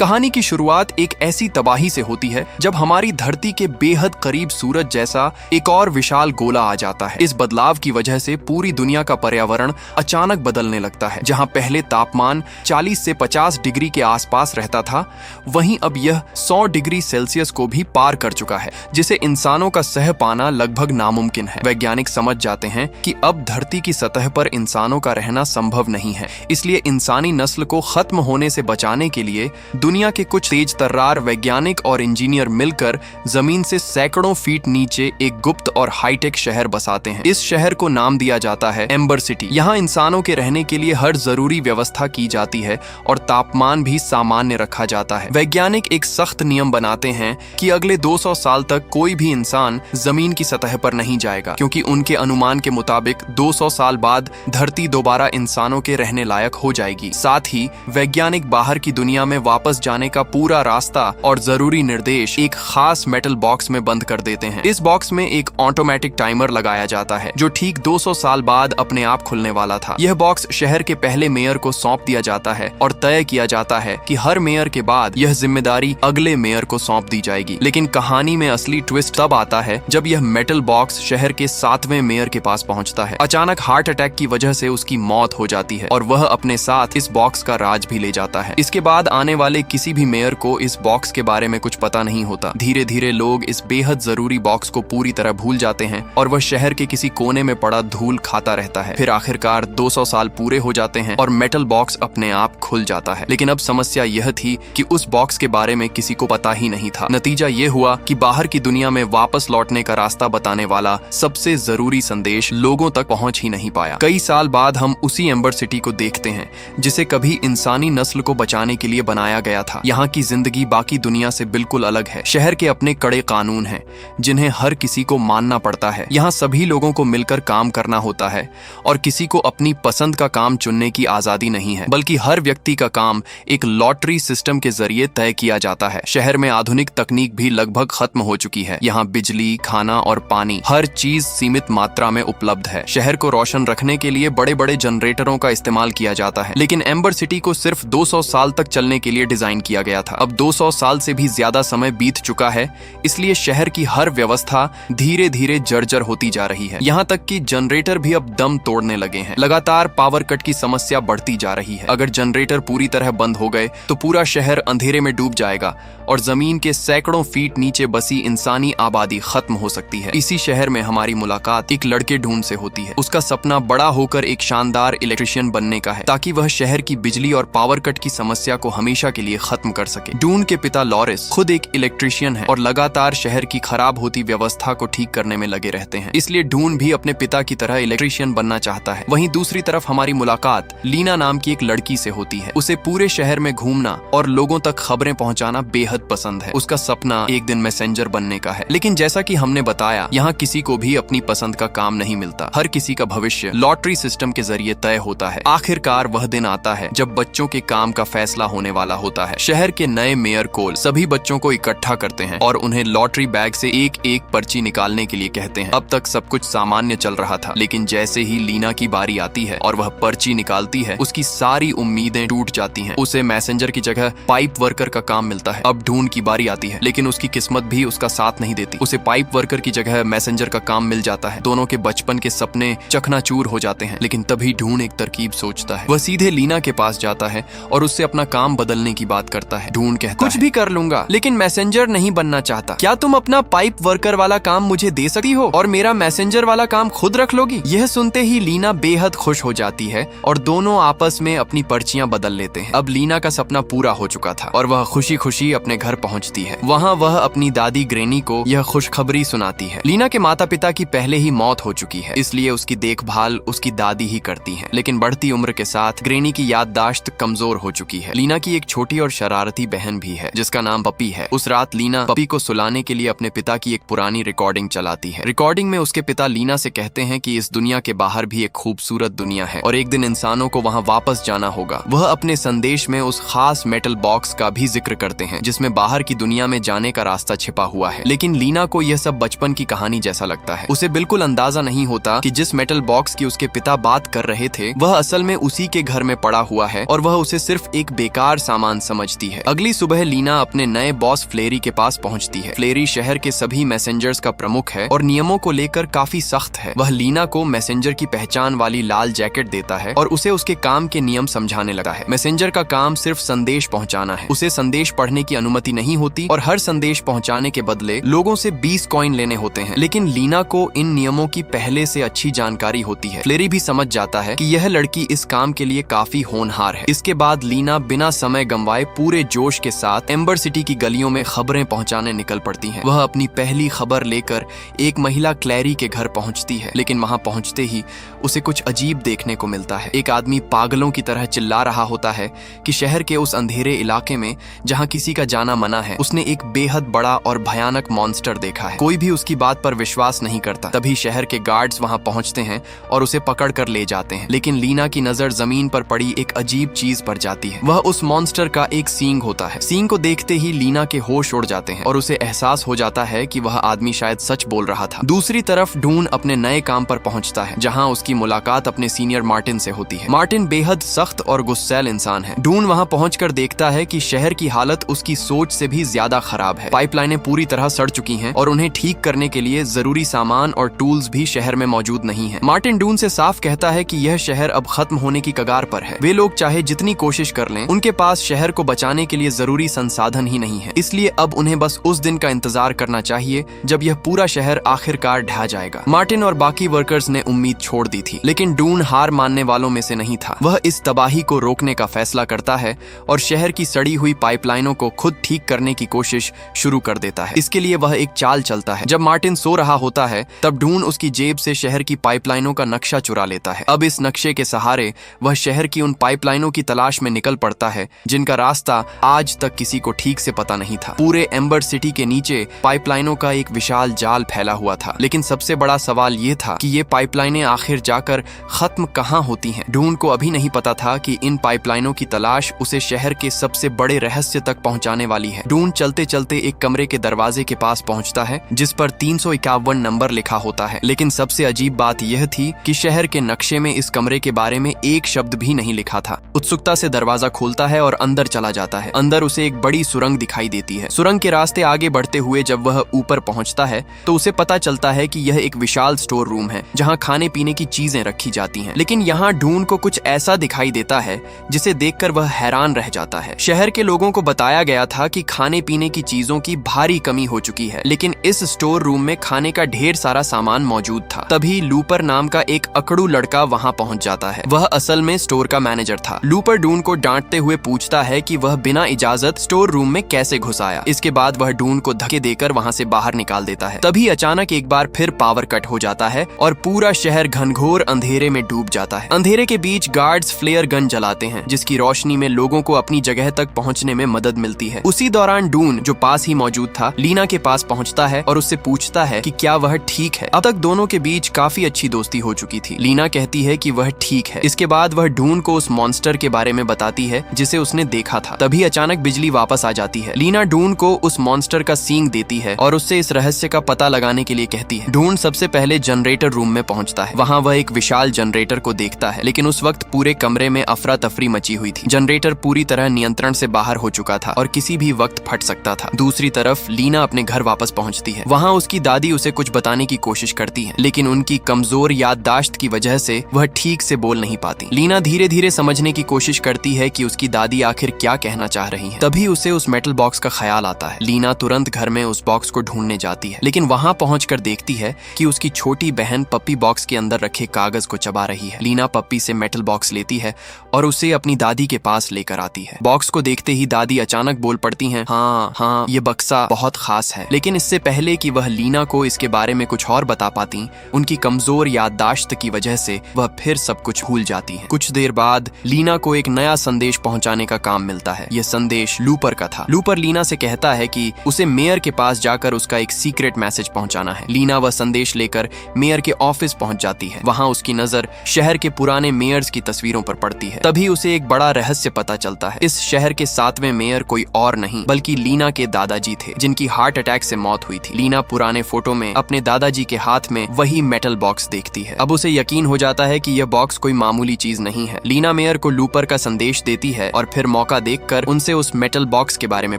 कहानी की शुरुआत एक ऐसी तबाही से होती है जब हमारी धरती के बेहद करीब सूरज जैसा एक और विशाल गोला आ जाता है। इस बदलाव की वजह से पूरी दुनिया का पर्यावरण अचानक बदलने लगता है। जहां पहले तापमान 40 से 50 डिग्री के आसपास रहता था, वहीं अब यह 100 डिग्री सेल्सियस को भी पार कर चुका है, जिसे इंसानों का सह पाना लगभग नामुमकिन है। वैज्ञानिक समझ जाते हैं कि अब धरती की सतह पर इंसानों का रहना संभव नहीं है। इसलिए इंसानी नस्ल को खत्म होने से बचाने के लिए दुनिया के कुछ तेज तर्रार वैज्ञानिक और इंजीनियर मिलकर जमीन से सैकड़ों फीट नीचे एक गुप्त और हाईटेक शहर बसाते हैं। इस शहर को नाम दिया जाता है एम्बर सिटी। यहाँ इंसानों के रहने के लिए हर जरूरी व्यवस्था की जाती है और तापमान भी सामान्य रखा जाता है। वैज्ञानिक एक सख्त नियम बनाते हैं कि अगले 200 साल तक कोई भी इंसान जमीन की सतह पर नहीं जाएगा, क्योंकि उनके अनुमान के मुताबिक 200 साल बाद धरती दोबारा इंसानों के रहने लायक हो जाएगी। साथ ही वैज्ञानिक बाहर की दुनिया में वापस जाने का पूरा रास्ता और जरूरी निर्देश एक खास मेटल बॉक्स में बंद कर देते हैं। इस बॉक्स में एक ऑटोमेटिक टाइमर लगाया जाता है जो ठीक 200 साल बाद अपने आप खुलने वाला था। यह बॉक्स शहर के पहले मेयर को सौंप दिया जाता है और तय किया जाता है कि हर मेयर के बाद यह जिम्मेदारी अगले मेयर को सौंप दी जाएगी। लेकिन कहानी में असली ट्विस्ट तब आता है जब यह मेटल बॉक्स शहर के 7वें मेयर के पास पहुंचता है। अचानक हार्ट अटैक की वजह से उसकी मौत हो जाती है और वह अपने साथ इस बॉक्स का राज भी ले जाता है। इसके बाद आने वाले किसी भी मेयर को इस बॉक्स के बारे में कुछ पता नहीं होता। धीरे धीरे लोग इस बेहद जरूरी बॉक्स को पूरी तरह भूल जाते हैं और वह शहर के किसी कोने में पड़ा धूल खाता रहता है। फिर आखिरकार 200 साल पूरे हो जाते हैं और मेटल बॉक्स अपने आप खुल जाता है। लेकिन अब समस्या यह थी कि उस बॉक्स के बारे में किसी को पता ही नहीं था। नतीजा ये हुआ कि बाहर की दुनिया में वापस लौटने का रास्ता बताने वाला सबसे जरूरी संदेश लोगों तक पहुंच ही नहीं पाया। कई साल बाद हम उसी एम्बर सिटी को देखते हैं जिसे कभी इंसानी नस्ल को बचाने के लिए बनाया गया था। यहाँ की जिंदगी बाकी दुनिया से बिल्कुल अलग है। शहर के अपने कड़े कानून हैं जिन्हें हर किसी को मानना पड़ता है। यहाँ सभी लोगों को मिलकर काम करना होता है और किसी को अपनी पसंद का काम चुनने की आजादी नहीं है, बल्कि हर व्यक्ति का काम एक लॉटरी सिस्टम के जरिए तय किया जाता है। शहर में आधुनिक तकनीक भी लगभग खत्म हो चुकी है। यहाँ बिजली, खाना और पानी, हर चीज सीमित मात्रा में उपलब्ध है। शहर को रोशन रखने के लिए बड़े बड़े जनरेटरों का इस्तेमाल किया जाता है, लेकिन एम्बर सिटी को सिर्फ 200 साल तक चलने के लिए डिजाइन किया गया था। अब 200 साल से भी ज्यादा समय बीत चुका है, इसलिए शहर की हर व्यवस्था धीरे धीरे जर्जर होती जा रही है। यहाँ तक कि जनरेटर भी अब दम तोड़ने लगे हैं। लगातार पावर कट की समस्या बढ़ती जा रही है। अगर जनरेटर पूरी तरह बंद हो गए तो पूरा शहर अंधेरे में डूब जाएगा और जमीन के सैकड़ों फीट नीचे बसी इंसानी आबादी खत्म हो सकती है। इसी शहर में हमारी मुलाकात एक लड़के ढूंढ से होती है। उसका सपना बड़ा होकर एक शानदार इलेक्ट्रिशियन बनने का है, ताकि वह शहर की बिजली और पावर कट की समस्या को हमेशा के लिए खत्म कर सके। डून के पिता लॉरिस खुद एक इलेक्ट्रिशियन है और लगातार शहर की खराब होती व्यवस्था को ठीक करने में लगे रहते हैं। इसलिए डून भी अपने पिता की तरह इलेक्ट्रिशियन बनना चाहता है। वहीं दूसरी तरफ हमारी मुलाकात लीना नाम की एक लड़की से होती है। उसे पूरे शहर में घूमना और लोगों तक खबरें पहुंचाना बेहद पसंद है। उसका सपना एक दिन मैसेंजर बनने का है। लेकिन जैसा कि हमने बताया, यहाँ किसी को भी अपनी पसंद का काम नहीं मिलता। हर किसी का भविष्य लॉटरी सिस्टम के जरिए तय होता है। आखिरकार वह दिन आता है जब बच्चों के काम का फैसला होने वाला होता है। शहर के नए मेयर कोल सभी बच्चों को इकट्ठा करते हैं और उन्हें लॉटरी बैग से एक एक पर्ची निकालने के लिए कहते हैं। अब तक सब कुछ सामान्य चल रहा था, लेकिन जैसे ही लीना की बारी आती है और वह पर्ची निकालती है, उसकी सारी उम्मीदें टूट जाती हैं। उसे मैसेंजर की जगह पाइप वर्कर का काम मिलता है। अब ढूंढ की बारी आती है, लेकिन उसकी किस्मत भी उसका साथ नहीं देती। उसे पाइप वर्कर की जगह मैसेंजर का काम मिल जाता है। दोनों के बचपन के सपने चकनाचूर हो जाते हैं। लेकिन तभी ढूंढ एक तरकीब सोचता है। वह सीधे लीना के पास जाता है और उससे अपना काम बदलने की बात करता है। ढूंढ कहता है, कुछ भी कर लूंगा, लेकिन मैसेंजर नहीं बनना चाहता। क्या तुम अपना पाइप वर्कर वाला काम मुझे दे सकती हो और मेरा मैसेंजर वाला काम खुद रख लोगी? यह सुनते ही लीना बेहद खुश हो जाती है और दोनों आपस में अपनी पर्चियां बदल लेते हैं। अब लीना का सपना पूरा हो चुका था और वह खुशी खुशी अपने घर पहुंचती है। वहाँ वह अपनी दादी ग्रेनी को यह खुशखबरी सुनाती है। लीना के माता पिता की पहले ही मौत हो चुकी है, इसलिए उसकी देखभाल उसकी दादी ही करती है। लेकिन बढ़ती उम्र के साथ ग्रेनी की याददाश्त कमजोर हो चुकी है। लीना की एक छोटी और शरारती बहन भी है जिसका नाम पपी है। उस रात लीना पपी को सुलाने के लिए अपने पिता की एक पुरानी रिकॉर्डिंग चलाती है। रिकॉर्डिंग में उसके पिता लीना से कहते हैं कि इस दुनिया के बाहर भी एक खूबसूरत दुनिया है और एक दिन इंसानों को वहाँ वापस जाना होगा। वह अपने संदेश में उस खास मेटल बॉक्स का भी जिक्र करते हैं जिसमें बाहर की दुनिया में जाने का रास्ता छिपा हुआ है। लेकिन लीना को यह सब बचपन की कहानी जैसा लगता है। उसे बिल्कुल अंदाजा नहीं होता कि जिस मेटल बॉक्स की उसके पिता बात कर रहे थे वह असल में उसी के घर में पड़ा हुआ है और वह उसे सिर्फ एक बेकार सामान समझती है। अगली सुबह लीना अपने नए बॉस फ्लेरी के पास पहुंचती है। फ्लेरी शहर के सभी मैसेंजर्स का प्रमुख है और नियमों को लेकर काफी सख्त है। वह लीना को मैसेंजर की पहचान वाली लाल जैकेट देता है और उसे उसके काम के नियम समझाने लगा है। मैसेंजर का काम सिर्फ संदेश पहुंचाना है, उसे संदेश पढ़ने की अनुमति नहीं होती और हर संदेश पहुंचाने के बदले लोगों से 20 कॉइन लेने होते हैं। लेकिन लीना को इन नियमों की पहले से अच्छी जानकारी होती है। फ्लेरी भी समझ जाता है कि यह लड़की इस काम के लिए काफी होनहार है। इसके बाद लीना बिना समय गंवाए पूरे जोश के साथ एम्बर सिटी की गलियों में खबरें पहुंचाने निकल पड़ती हैं। वह अपनी पहली खबर लेकर एक महिला क्लैरी के घर पहुंचती है, लेकिन वहां पहुंचते ही उसे कुछ अजीब देखने को मिलता है। एक आदमी पागलों की तरह चिल्ला रहा होता है कि शहर के उस अंधेरे इलाके में जहां किसी का जाना मना है, उसने एक बेहद बड़ा और भयानक मॉन्स्टर देखा है। कोई भी उसकी बात पर विश्वास नहीं करता। तभी शहर के गार्ड्स वहां पहुंचते हैं और उसे पकड़ कर ले जाते हैं। लेकिन लीना की नजर जमीन पर पड़ी एक अजीब चीज पर जाती है। वह उस मॉन्स्टर का एक सींग होता है। सींग को देखते ही लीना के होश उड़ जाते हैं और उसे एहसास हो जाता है कि वह आदमी शायद सच बोल रहा था। दूसरी तरफ डून अपने नए काम पर पहुंचता है, जहां उसकी मुलाकात अपने सीनियर मार्टिन से होती है। मार्टिन बेहद सख्त और गुस्सैल इंसान है। डून वहां पहुंचकर देखता है कि शहर की हालत उसकी सोच से भी ज्यादा खराब है। पाइपलाइनें पूरी तरह सड़ चुकी हैं और उन्हें ठीक करने के लिए जरूरी सामान और टूल्स भी शहर में मौजूद नहीं है। मार्टिन डून से साफ कहता है कि यह शहर अब खत्म होने की कगार पर है। वे लोग चाहे जितनी कोशिश कर लें, उनके पास शहर को बचाने के लिए जरूरी संसाधन ही नहीं है। इसलिए अब उन्हें बस उस दिन का इंतजार करना चाहिए जब यह पूरा शहर आखिरकार ढह जाएगा। मार्टिन और बाकी वर्कर्स ने उम्मीद छोड़ दी थी, लेकिन डून हार मानने वालों में से नहीं था। वह इस तबाही को रोकने का फैसला करता है और शहर की सड़ी हुई पाइपलाइनों को खुद ठीक करने की कोशिश शुरू कर देता है। इसके लिए वह एक चाल चलता है। जब मार्टिन सो रहा होता है, तब डून उसकी जेब से शहर की पाइपलाइनों का नक्शा चुरा लेता है। अब इस नक्शे के सहारे वह शहर की उन पाइपलाइनों की तलाश में निकल पड़ता है जिनका रास्ता आज तक किसी को ठीक से पता नहीं था। पूरे एम्बर सिटी के नीचे पाइपलाइनों का एक विशाल जाल फैला हुआ था। लेकिन सबसे बड़ा सवाल ये था कि ये पाइपलाइनें आखिर जाकर खत्म कहाँ होती हैं। डून को अभी नहीं पता था कि इन पाइपलाइनों की तलाश उसे शहर के सबसे बड़े रहस्य तक पहुंचाने वाली है। डून चलते चलते एक कमरे के दरवाजे के पास पहुंचता है, जिस पर 351 नंबर लिखा होता है। लेकिन सबसे अजीब बात यह थी कि शहर के नक्शे में इस कमरे के बारे में एक शब्द भी नहीं लिखा था। उत्सुकता से दरवाजा खोलता है और अंदर चला जाता है। अंदर उसे एक बड़ी सुरंग दिखाई देती है। सुरंग के रास्ते आगे बढ़ते हुए जब वह ऊपर पहुंचता है तो उसे पता चलता है कि यह एक विशाल स्टोर रूम है, जहां खाने पीने की चीजें रखी जाती हैं। लेकिन यहाँ डून को कुछ ऐसा दिखाई देता है जिसे देखकर वह हैरान रह जाता है। शहर के लोगों को बताया गया था कि खाने पीने की चीजों की भारी कमी हो चुकी है, लेकिन इस स्टोर रूम में खाने का ढेर सारा सामान मौजूद था। तभी लूपर नाम का एक अकड़ू लड़का वहां पहुंच जाता है। वह असल में स्टोर का मैनेजर था। लूपर डून को डांटते हुए पूछता है कि वह बिना इजाजत स्टोर रूम में कैसे घुस आया। इसके बाद वह डून को धक्के देकर वहां से बाहर निकाल देता है। तभी अचानक एक बार फिर पावर कट हो जाता है और पूरा शहर घनघोर अंधेरे में डूब जाता है। अंधेरे के बीच गार्ड्स फ्लेयर गन जलाते हैं, जिसकी रोशनी में लोगों को अपनी जगह तक पहुंचने में मदद मिलती है। उसी दौरान डून, जो पास ही मौजूद था, लीना के पास पहुंचता है और उससे पूछता है कि क्या वह ठीक है। अब तक दोनों के बीच काफी अच्छी दोस्ती हो चुकी थी। लीना कहती है कि वह ठीक है। इसके बाद वह डून को उस मॉन्स्टर के बारे में बताती है जिसे उसने देखा था। तभी अचानक बिजली वापस आ जाती है। लीना डून को उस मॉन्स्टर का सींग देती है और उससे इस रहस्य का पता लगाने के लिए कहती है। डून सबसे पहले जनरेटर रूम में पहुंचता है। वहां वह एक विशाल जनरेटर को देखता है, लेकिन उस वक्त पूरे कमरे में अफरा तफरी मची हुई थी। जनरेटर पूरी तरह नियंत्रण से बाहर हो चुका था और किसी भी वक्त फट सकता था। दूसरी तरफ लीना अपने घर वापस पहुंचती है। वहां उसकी दादी उसे कुछ बताने की कोशिश करती है, लेकिन उनकी कमजोर याददाश्त की वजह से वह ठीक से बोल नहीं पाती। लीना धीरे धीरे समझने की कोशिश करती है कि उसकी दादी आखिर क्या कहना चाह रही है। तभी उसे उस मेटल बॉक्स का ख्याल आता है। लीना तुरंत घर में उस बॉक्स को ढूंढने जाती है, लेकिन वहां पहुंचकर देखती है कि उसकी छोटी बहन पप्पी बॉक्स के अंदर रखे कागज को चबा रही है। लीना पप्पी से मेटल बॉक्स लेती है और उसे अपनी दादी के पास लेकर आती है। बॉक्स को देखते ही दादी अचानक बोल पड़ती हैं, हाँ, ये बक्सा बहुत खास है। लेकिन इससे पहले कि वह लीना को इसके बारे में कुछ और बता पाती, उनकी कमजोर याददाश्त की वजह से वह फिर सब कुछ भूल जाती है। कुछ देर बाद लीना को एक नया संदेश पहुंचाने का काम मिलता है। यह संदेश लूपर का था। लूपर लीना से कहता है कि उसे मेयर के पास जाकर उसका एक सीक्रेट मैसेज पहुंचाना है। लीना वह संदेश लेकर मेयर के ऑफिस पहुंच जाती है। वहां उसकी नजर शहर के पुराने मेयर्स की तस्वीरों पर पड़ती है। तभी उसे एक बड़ा रहस्य पता चलता है। इस शहर के 7वें मेयर कोई और नहीं बल्कि लीना के दादाजी थे, जिनकी हार्ट अटैक से मौत हुई थी। लीना पुराने फोटो में अपने दादाजी के हाथ में वही मेटल बॉक्स देखती है। अब उसे यकीन हो जाता है कि यह बॉक्स कोई मामूली चीज नहीं है। लीना मेयर को लूपर का संदेश देती है और फिर मौका मौका देखकर उनसे उस मेटल बॉक्स के बारे में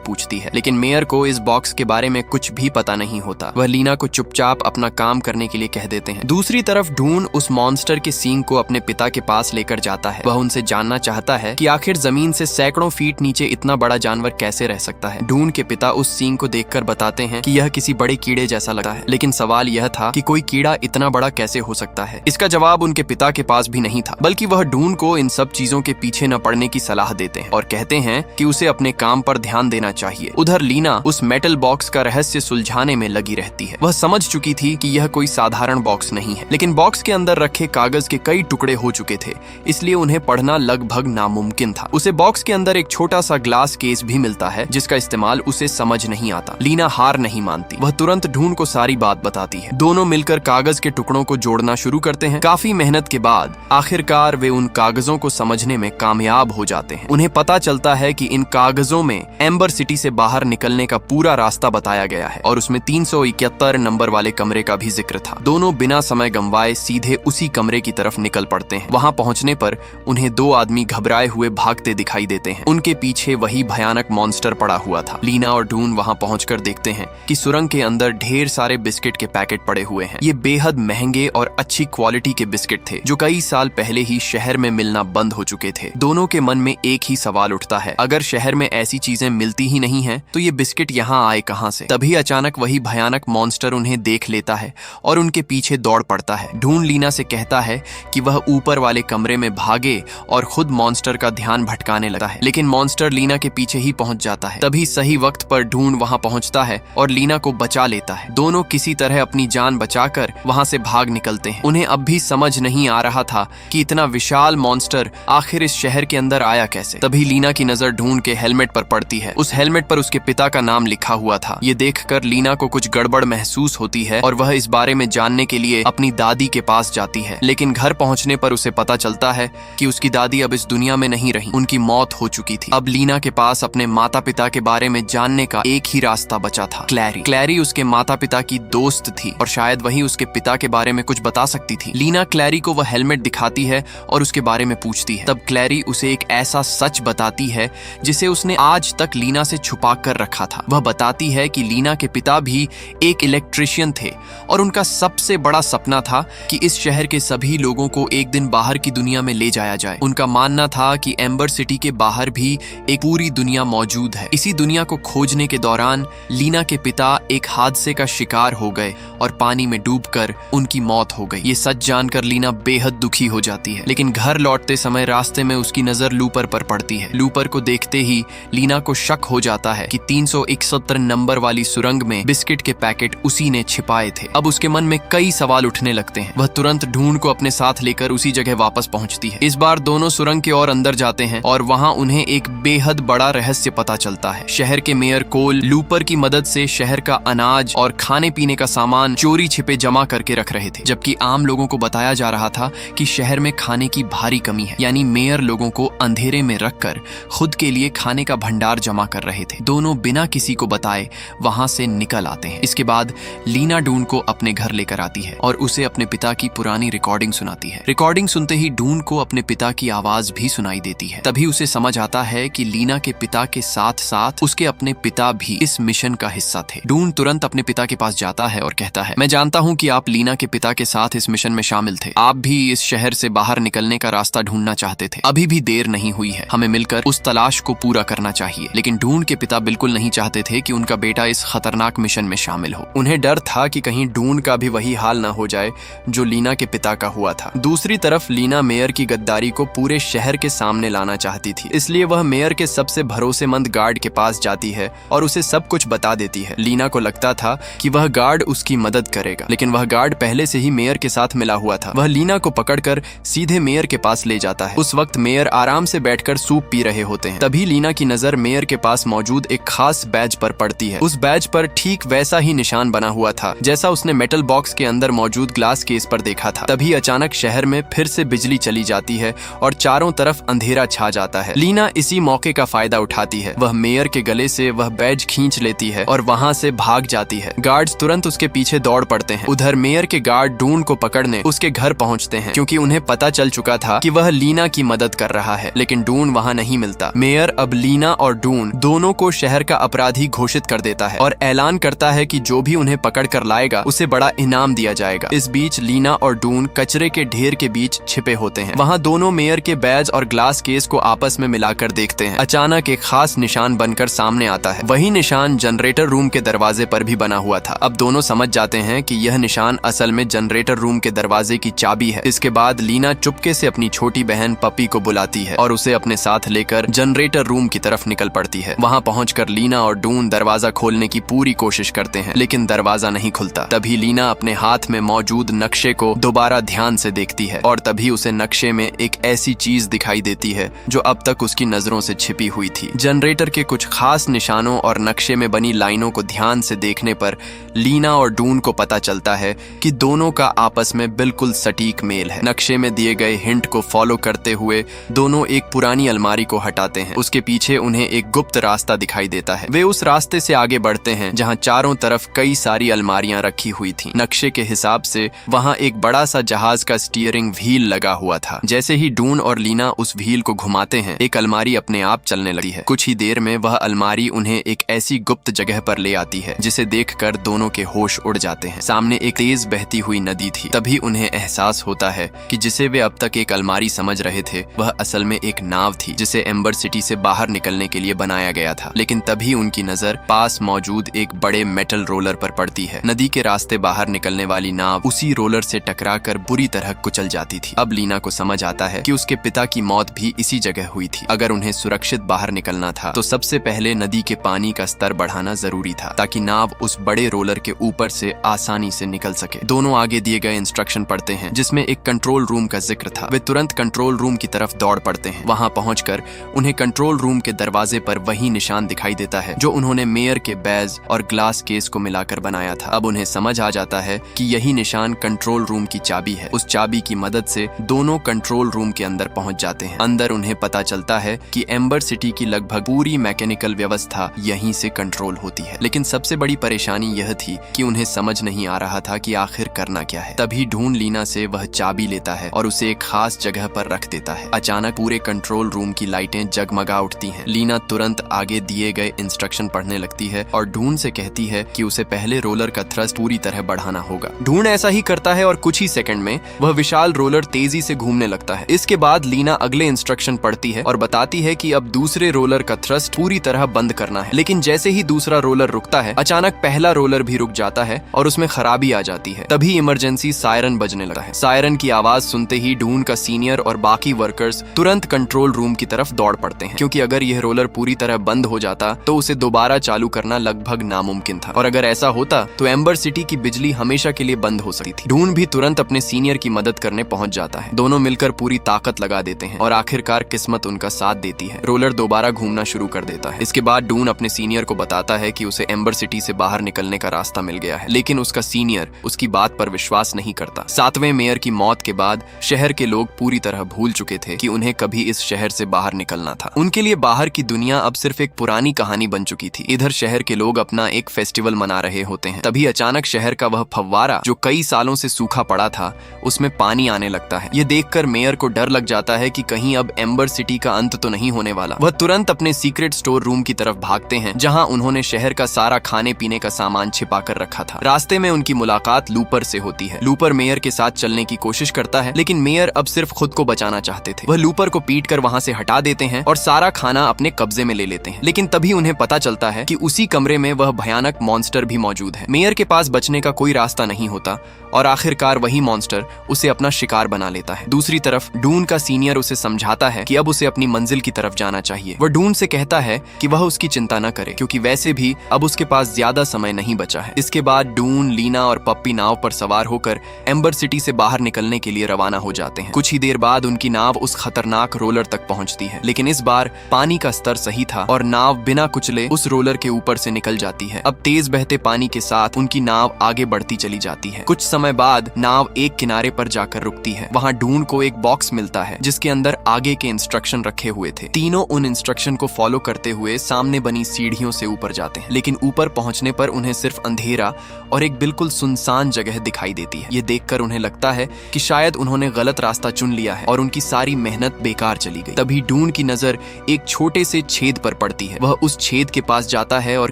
पूछती है, लेकिन मेयर को इस बॉक्स के बारे में कुछ भी पता नहीं होता। वह लीना को चुपचाप अपना काम करने के लिए कह देते हैं। दूसरी तरफ ढूंढ उस मॉन्स्टर के सींग को अपने पिता के पास लेकर जाता है। वह उनसे जानना चाहता है कि आखिर जमीन से सैकड़ों फीट नीचे इतना बड़ा जानवर कैसे रह सकता है। ढूंढ के पिता उस सींग को देखकर बताते हैं कि यह किसी बड़े कीड़े जैसा लगता है, लेकिन सवाल यह था कि कोई कीड़ा इतना बड़ा कैसे हो सकता है। इसका जवाब उनके पिता के पास भी नहीं था, बल्कि वह ढूंढ को इन सब चीजों के पीछे न पड़ने की सलाह देते हैं और कहते हैं कि उसे अपने काम पर ध्यान देना चाहिए। उधर लीना उस मेटल बॉक्स का रहस्य सुलझाने में लगी रहती है। वह समझ चुकी थी कि यह कोई साधारण बॉक्स नहीं है, लेकिन बॉक्स के अंदर रखे कागज के कई टुकड़े हो चुके थे, इसलिए उन्हें पढ़ना लगभग नामुमकिन था। उसे बॉक्स के अंदर एक छोटा सा ग्लास केस भी मिलता है, जिसका इस्तेमाल उसे समझ नहीं आता। लीना हार नहीं मानती, वह तुरंत ढूंढ को सारी बात बताती है। दोनों मिलकर कागज के टुकड़ों को जोड़ना शुरू करते हैं। काफी मेहनत के बाद आखिरकार वे उन कागजों को समझने में कामयाब हो जाते हैं। उन्हें पता चलता है कि इन कागजों में एम्बर सिटी से बाहर निकलने का पूरा रास्ता बताया गया है और उसमें 371 नंबर वाले कमरे का भी जिक्र था। दोनों बिना समय गंवाए सीधे उसी कमरे की तरफ निकल पड़ते हैं। वहां पहुंचने पर उन्हें दो आदमी घबराए हुए भागते दिखाई देते हैं। उनके पीछे वही भयानक मॉन्स्टर पड़ा हुआ था। लीना और ढूंढ वहां पहुंचकर देखते हैं कि सुरंग के अंदर ढेर सारे बिस्किट के पैकेट पड़े हुए हैं। ये बेहद महंगे और अच्छी क्वालिटी के बिस्किट थे, जो कई साल पहले ही शहर में मिलना बंद हो चुके थे। दोनों के मन में एक ही सवाल उठता है, अगर शहर में ऐसी चीजें मिलती ही नहीं है तो ये बिस्किट यहाँ आए कहां से। तभी अचानक वही भयानक मॉन्स्टर उन्हें देख लेता है और उनके पीछे दौड़ पड़ता है। ढूंढ लीना से कहता है कि वह ऊपर वाले कमरे में भागे और खुद मॉन्स्टर का ध्यान भटकाने लगता है, लेकिन मॉन्स्टर लीना के पीछे ही पहुंच जाता है। तभी सही वक्त पर ढूंढ वहां पहुंचता है और लीना को बचा लेता है। दोनों किसी तरह अपनी जान बचाकर वहां से भाग निकलते हैं। उन्हें अब भी समझ नहीं आ रहा था कि इतना विशाल मॉन्स्टर आखिर इस शहर के अंदर आया कैसे। तभी लीना की नजर ढूंढ के हेलमेट पर पड़ती है। उस हेलमेट पर उसके पिता का नाम लिखा हुआ था। ये देखकर लीना को कुछ गड़बड़ महसूस होती है और वह इस बारे में जानने के लिए अपनी दादी के पास जाती है, लेकिन घर पहुंचने पर उसे पता चलता है कि उसकी दादी अब इस दुनिया में नहीं रही, उनकी मौत हो चुकी थी। अब लीना के पास अपने माता पिता के बारे में जानने का एक ही रास्ता बचा था, क्लैरी। क्लैरी उसके माता पिता की दोस्त थी और शायद वही उसके पिता के बारे में कुछ बता सकती थी। लीना क्लैरी को वह हेलमेट दिखाती है और उसके बारे में पूछती है। तब क्लैरी उसे एक ऐसा सच बताती है जिसे उसने आज तक लीना से छुपा कर रखा था। वह बताती है कि लीना के पिता भी एक इलेक्ट्रिशियन थे और उनका सबसे बड़ा सपना था कि इस शहर के सभी लोगों को एक दिन बाहर की दुनिया में ले जाया जाए। उनका मानना था कि एम्बर सिटी के बाहर भी एक पूरी दुनिया मौजूद है। इसी दुनिया को खोजने के दौरान लीना के पिता एक हादसे का शिकार हो गए और पानी में डूबकर उनकी मौत हो गई। ये सच जानकर लीना बेहद दुखी हो जाती है, लेकिन घर लौटते समय रास्ते में उसकी नजर लूपर पर पड़ती है। लूपर को देखते ही लीना को शक हो जाता है कि 371 नंबर वाली सुरंग में बिस्किट के पैकेट उसी ने छिपाए थे। अब उसके मन में कई सवाल उठने लगते हैं। वह तुरंत ढूंढ को अपने साथ लेकर उसी जगह वापस पहुंचती है। इस बार दोनों सुरंग के और अंदर जाते हैं और वहां उन्हें एक बेहद बड़ा रहस्य पता चलता है। शहर के मेयर कोल लूपर की मदद से शहर का अनाज और खाने पीने का सामान चोरी छिपे जमा करके रख रहे थे, जबकि आम लोगों को बताया जा रहा था कि शहर में खाने की भारी कमी है। यानी मेयर लोगों को अंधेरे में रखकर खुद के लिए खाने का भंडार जमा कर रहे थे। दोनों बिना किसी को बताए वहां से निकल आते हैं। इसके बाद लीना ढूंढ को अपने घर लेकर आती है और उसे अपने पिता की पुरानी रिकॉर्डिंग सुनाती है। रिकॉर्डिंग सुनते ही ढूंढ को अपने पिता की आवाज भी सुनाई देती है। तभी उसे समझ आता है कि लीना के पिता के साथ साथ उसके अपने पिता भी इस मिशन का हिस्सा थे। ढूंढ तुरंत अपने पिता के पास जाता है और कहता है, मैं जानता हूँ कि आप लीना के पिता के साथ इस मिशन में शामिल थे। आप भी इस शहर से बाहर निकलने का रास्ता ढूंढना चाहते थे। अभी भी देर नहीं हुई है, हमें मिलकर उस तलाश को पूरा करना चाहिए। लेकिन ढूंढ के पिता बिल्कुल नहीं चाहते थे कि उनका बेटा इस खतरनाक मिशन में शामिल हो। उन्हें डर था कि कहीं ढूंढ का भी वही हाल न हो जाए जो लीना के पिता का हुआ था। दूसरी तरफ लीना मेयर की गद्दारी को पूरे शहर के सामने लाना चाहती थी, इसलिए वह मेयर के सबसे भरोसेमंद गार्ड के पास जाती है और उसे सब कुछ बता देती है। लीना को लगता था कि वह गार्ड उसकी मदद करेगा, लेकिन वह गार्ड पहले से ही मेयर के साथ मिला हुआ था। वह लीना को पकड़कर सीधे मेयर के पास ले जाता है। उस वक्त मेयर आराम से बैठकर सूप पी रहे होते हैं। तभी लीना की नजर मेयर के पास मौजूद एक खास बैज पर पड़ती है। उस बैज पर ठीक वैसा ही निशान बना हुआ था जैसा उसने मेटल बॉक्स के अंदर मौजूद ग्लास केस पर देखा था। तभी अचानक शहर में फिर से बिजली चली जाती है और चारों तरफ अंधेरा छा जाता है। लीना इसी मौके का फायदा उठाती है। वह मेयर के गले से वह बैज खींच लेती है और वहां से भाग जाती है। गार्ड्स तुरंत उसके पीछे दौड़ पड़ते हैं। उधर मेयर के गार्ड ढूंढ को पकड़ने उसके घर पहुंचते हैं, क्योंकि उन्हें पता चल चुका था कि वह लीना की मदद कर रहा है। लेकिन ढूंढ वहां नहीं मिलता। मेयर अब लीना और डून दोनों को शहर का अपराधी घोषित कर देता है और ऐलान करता है कि जो भी उन्हें पकड़ कर लाएगा उसे बड़ा इनाम दिया जाएगा। इस बीच लीना और डून कचरे के ढेर के बीच छिपे होते हैं। वहाँ दोनों मेयर के बैज और ग्लास केस को आपस में मिलाकर देखते हैं। अचानक एक खास निशान बनकर सामने आता है। वही निशान जनरेटर रूम के दरवाजे पर भी बना हुआ था। अब दोनों समझ जाते हैं कि यह निशान असल में जनरेटर रूम के दरवाजे की चाबी है। इसके बाद लीना चुपके से अपनी छोटी बहन पपी को बुलाती है और उसे अपने साथ लेकर जनरेटर रूम की तरफ निकल पड़ती है। वहाँ पहुंचकर लीना और डून दरवाजा खोलने की पूरी कोशिश करते हैं, लेकिन दरवाजा नहीं खुलता। तभी लीना अपने हाथ में मौजूद नक्शे को दोबारा ध्यान से देखती है और तभी उसे नक्शे में एक ऐसी चीज दिखाई देती है जो अब तक उसकी नजरों से छिपी हुई थी। जनरेटर के कुछ खास निशानों और नक्शे में बनी लाइनों को ध्यान से देखने पर लीना और डून को पता चलता है कि दोनों का आपस में बिल्कुल सटीक मेल है। नक्शे में दिए गए हिंट को फॉलो करते हुए दोनों एक पुरानी अलमारी को हटाते हैं। उसके पीछे उन्हें एक गुप्त रास्ता दिखाई देता है। वे उस रास्ते से आगे बढ़ते हैं जहां चारों तरफ कई सारी अलमारियां रखी हुई थी। नक्शे के हिसाब से वहां एक बड़ा सा जहाज का स्टीयरिंग व्हील लगा हुआ था। जैसे ही डून और लीना उस व्हील को घुमाते हैं, एक अलमारी अपने आप चलने लगती है। कुछ ही देर में वह अलमारी उन्हें एक ऐसी गुप्त जगह पर ले आती है जिसे देखकर दोनों के होश उड़ जाते हैं। सामने एक तेज बहती हुई नदी थी। तभी उन्हें एहसास होता है कि जिसे वे अब तक एक अलमारी समझ रहे थे वह असल में एक नाव थी जिसे एम्बर सिटी से बाहर निकलने के लिए बनाया गया था। लेकिन तभी उनकी नजर पास मौजूद एक बड़े मेटल रोलर पर पड़ती है। नदी के रास्ते बाहर निकलने वाली नाव उसी रोलर से टकराकर बुरी तरह कुचल जाती थी। अब लीना को समझ आता है कि उसके पिता की मौत भी इसी जगह हुई थी। अगर उन्हें सुरक्षित बाहर निकलना था तो सबसे पहले नदी के पानी का स्तर बढ़ाना जरूरी था ताकि नाव उस बड़े रोलर के ऊपर से आसानी से निकल सके। दोनों आगे दिए गए इंस्ट्रक्शन पढ़ते हैं जिसमें एक कंट्रोल रूम का जिक्र था। वे तुरंत कंट्रोल रूम की तरफ दौड़ पड़ते हैं। वहां पहुंचकर उन्हें कंट्रोल रूम के दरवाजे पर वही निशान दिखाई देता है जो उन्होंने मेयर के बैज और ग्लास केस को मिलाकर बनाया था। अब उन्हें समझ आ जाता है कि यही निशान कंट्रोल रूम की चाबी है। उस चाबी की मदद से दोनों कंट्रोल रूम के अंदर पहुंच जाते हैं। अंदर उन्हें पता चलता है कि एम्बर सिटी की लगभग पूरी मैकेनिकल व्यवस्था यहीं से कंट्रोल होती है। लेकिन सबसे बड़ी परेशानी यह थी कि उन्हें समझ नहीं आ रहा था कि आखिर करना क्या है। तभी ढूंढ लीना से वह चाबी लेता है और उसे एक खास जगह पर रख देता है। अचानक पूरे कंट्रोल रूम की लाइटें जगमगा उठती हैं। लीना तुरंत आगे दिए गए इंस्ट्रक्शन पढ़ने लगती है और ढूंढ से कहती है कि उसे पहले रोलर का थ्रस्ट पूरी तरह बढ़ाना होगा। ढूंढ ऐसा ही करता है और कुछ ही सेकंड में वह विशाल रोलर तेजी से घूमने लगता है। इसके बाद लीना अगले इंस्ट्रक्शन पढ़ती है और बताती है कि अब दूसरे रोलर का थ्रस्ट पूरी तरह बंद करना है। लेकिन जैसे ही दूसरा रोलर रुकता है, अचानक पहला रोलर भी रुक जाता है और उसमें खराबी आ जाती है। तभी इमरजेंसी सायरन बजने लगता है। सायरन की आवाज सुनते ही ढूंढ का सीनियर और बाकी वर्कर्स तुरंत कंट्रोल रूम की तरफ दौड़ पड़ते हैं, क्योंकि अगर यह रोलर पूरी तरह बंद हो जाता तो उसे दोबारा चालू करना लगभग नामुमकिन था। और अगर ऐसा होता तो एम्बर सिटी की बिजली हमेशा के लिए बंद हो सकती थी। ढूंढ भी तुरंत अपने सीनियर की मदद करने पहुंच जाता है। दोनों मिलकर पूरी ताकत लगा देते हैं और आखिरकार किस्मत उनका साथ देती है। रोलर दोबारा घूमना शुरू कर देता है। इसके बाद ढूंढ अपने सीनियर को बताता है कि उसे एम्बर सिटी से बाहर निकलने का रास्ता मिल गया है, लेकिन उसका सीनियर उसकी बात पर विश्वास नहीं करता। 7वें मेयर की मौत के बाद शहर के लोग पूरी तरह भूल चुके थे कि उन्हें कभी इस शहर से बाहर निकलना था। उनके लिए बाहर की दुनिया अब सिर्फ एक पुरानी कहानी बन चुकी थी। इधर शहर के लोग अपना एक फेस्टिवल मना रहे होते हैं। तभी अचानक शहर का वह फव्वारा जो कई सालों से सूखा पड़ा था, उसमें पानी आने लगता है। ये देखकर मेयर को डर लग जाता है कि कहीं अब एम्बर सिटी का अंत तो नहीं होने वाला। वह तुरंत अपने सीक्रेट स्टोर रूम की तरफ भागते हैं जहां उन्होंने शहर का सारा खाने पीने का सामान छिपा कर रखा था। रास्ते में उनकी मुलाकात लूपर से होती है। लूपर मेयर के साथ चलने की कोशिश करता है, लेकिन मेयर अब सिर्फ खुद को बचाना चाहते थे। वह लूपर को पीट कर वहां से हटा देते हैं और सारा खाना अपने कब्जे में ले लेते हैं। लेकिन तभी उन्हें पता चलता है कि उसी कमरे में वह भयानक मॉन्स्टर भी मौजूद है। मेयर के पास बचने का कोई रास्ता नहीं होता और आखिरकार वही मॉन्स्टर उसे अपना शिकार बना लेता है। दूसरी तरफ ढूंढ का सीनियर उसे समझाता है कि अब उसे अपनी मंजिल की तरफ जाना चाहिए। वह ढूंढ से कहता है कि वह उसकी चिंता न करे, क्योंकि वैसे भी अब उसके पास ज्यादा समय नहीं बचा है। इसके बाद ढूंढ, लीना और पप्पी नाव पर सवार होकर एम्बर सिटी से बाहर निकलने के लिए रवाना हो जाते हैं। कुछ ही देर बाद उनकी नाव उस खतरनाक रोलर तक पहुंचती है, लेकिन इस बार पानी का स्तर सही था और नाव बिना कुचले उस रोलर के ऊपर से निकल जाती है। अब तेज बहते पानी के साथ उनकी नाव आगे बढ़ती चली जाती है। कुछ समय बाद नाव एक किनारे पर जाकर रुकती है। वहां ढूंढ को एक बॉक्स मिलता है जिसके अंदर आगे के इंस्ट्रक्शन रखे हुए थे। तीनों उन इंस्ट्रक्शन को फॉलो करते हुए सामने बनी सीढ़ियों से ऊपर जाते हैं, लेकिन ऊपर पहुंचने पर उन्हें सिर्फ अंधेरा और एक बिल्कुल सुनसान जगह दिखाई देती है। ये देखकर उन्हें लगता है कि शायद उन्होंने गलत रास्ता चुन लिया है और उनकी सारी मेहनत बेकार चली गई। तभी ढूंढ की नजर एक छोटे से छेद पर पड़ती है। वह उस छेद के पास जाता है और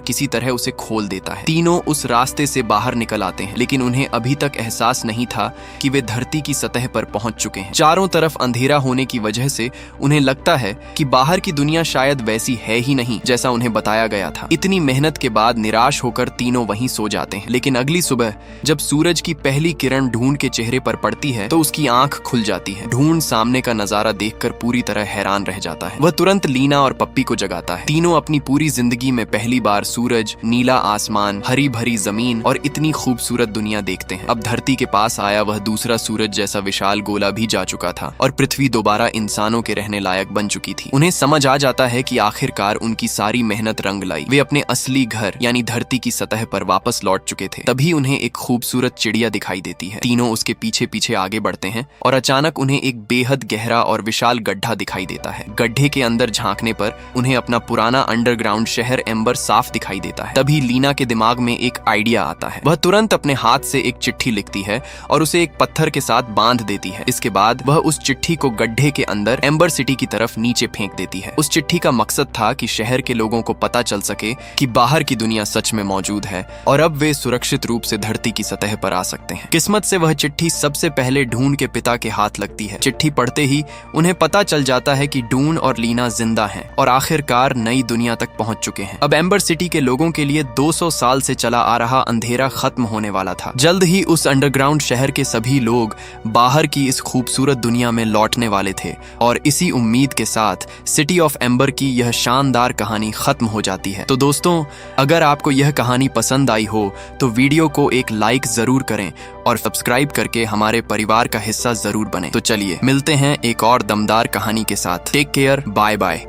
किसी तरह उसे खोल देता है। तीनों उस रास्ते से बाहर निकल आते हैं, लेकिन उन्हें अभी तक एहसास नहीं था कि वे धरती की सतह पर पहुंच चुके हैं। चारों तरफ अंधेरा होने की वजह से उन्हें लगता है कि बाहर की दुनिया शायद वैसी है ही नहीं जैसा उन्हें बताया गया था। इतनी मेहनत के बाद निराश होकर तीनों वहीं सो जाते हैं। लेकिन अगली सुबह जब सूरज की पहली किरण ढूंढ के चेहरे पर पड़ती है तो उसकी आंख खुल जाती है। ढूंढ सामने का नजारा देखकर पूरी तरह हैरान रह जाता है। वह तुरंत लीना और पप्पी को जगाता है। तीनों अपनी पूरी जिंदगी में पहली बार सूरज, नीला आसमान, हरी भरी जमीन और इतनी खूबसूरत दुनिया देखते हैं। अब धरती के पास आया वह दूसरा सूरज जैसा विशाल गोला भी जा चुका था और पृथ्वी दोबारा इंसानों के रहने लायक बन चुकी थी। उन्हें समझ आ जाता है कि आखिरकार उनकी सारी मेहनत रंग लाई। वे अपने असली घर यानी धरती की सतह पर वापस लौट चुके थे। तभी उन्हें एक खूबसूरत चिड़िया दिखाई देती है। तीनों उसके पीछे पीछे आगे बढ़ते हैं और अचानक उन्हें एक बेहद गहरा और विशाल गड्ढा दिखाई देता है। गड्ढे के अंदर झांकने पर उन्हें अपना पुराना अंडरग्राउंड शहर एम्बर साफ दिखाई देता है। तभी लीना के दिमाग में एक आइडिया आता है। वह तुरंत अपने हाथ से एक चिट्ठी लिखती है और उसे एक पत्थर के साथ बांध देती है। इसके बाद वह उस चिट्ठी को गड्ढे के अंदर एम्बर सिटी की तरफ नीचे फेंक देती है। उस चिट्ठी का मकसद था कि शहर के लोगों को पता चल सके कि बाहर की दुनिया सच में मौजूद है और अब वे सुरक्षित रूप से धरती की सतह पर आ सकते हैं। किस्मत से वह चिट्ठी सबसे पहले ढूंढ के पिता के हाथ लगती है। चिट्ठी पढ़ते ही उन्हें पता चल जाता है कि ढूंढ और लीना जिंदा हैं और आखिरकार नई दुनिया तक पहुंच चुके हैं। अब एम्बर सिटी के लोगों के लिए 200 साल से चला आ रहा अंधेरा खत्म होने वाला था। जल्द ही उस अंडरग्राउंड शहर के सभी लोग बाहर की इस खूबसूरत दुनिया में लौटने वाले थे और इसी उम्मीद के साथ सिटी ऑफ एम्बर की यह शानदार कहानी खत्म हो जाती है। तो दोस्तों, अगर आपको यह कहानी पसंद आई हो तो वीडियो को एक लाइक जरूर करें और सब्सक्राइब करके हमारे परिवार का हिस्सा जरूर बने। तो चलिए मिलते हैं एक और दमदार कहानी के साथ। Take care, bye bye.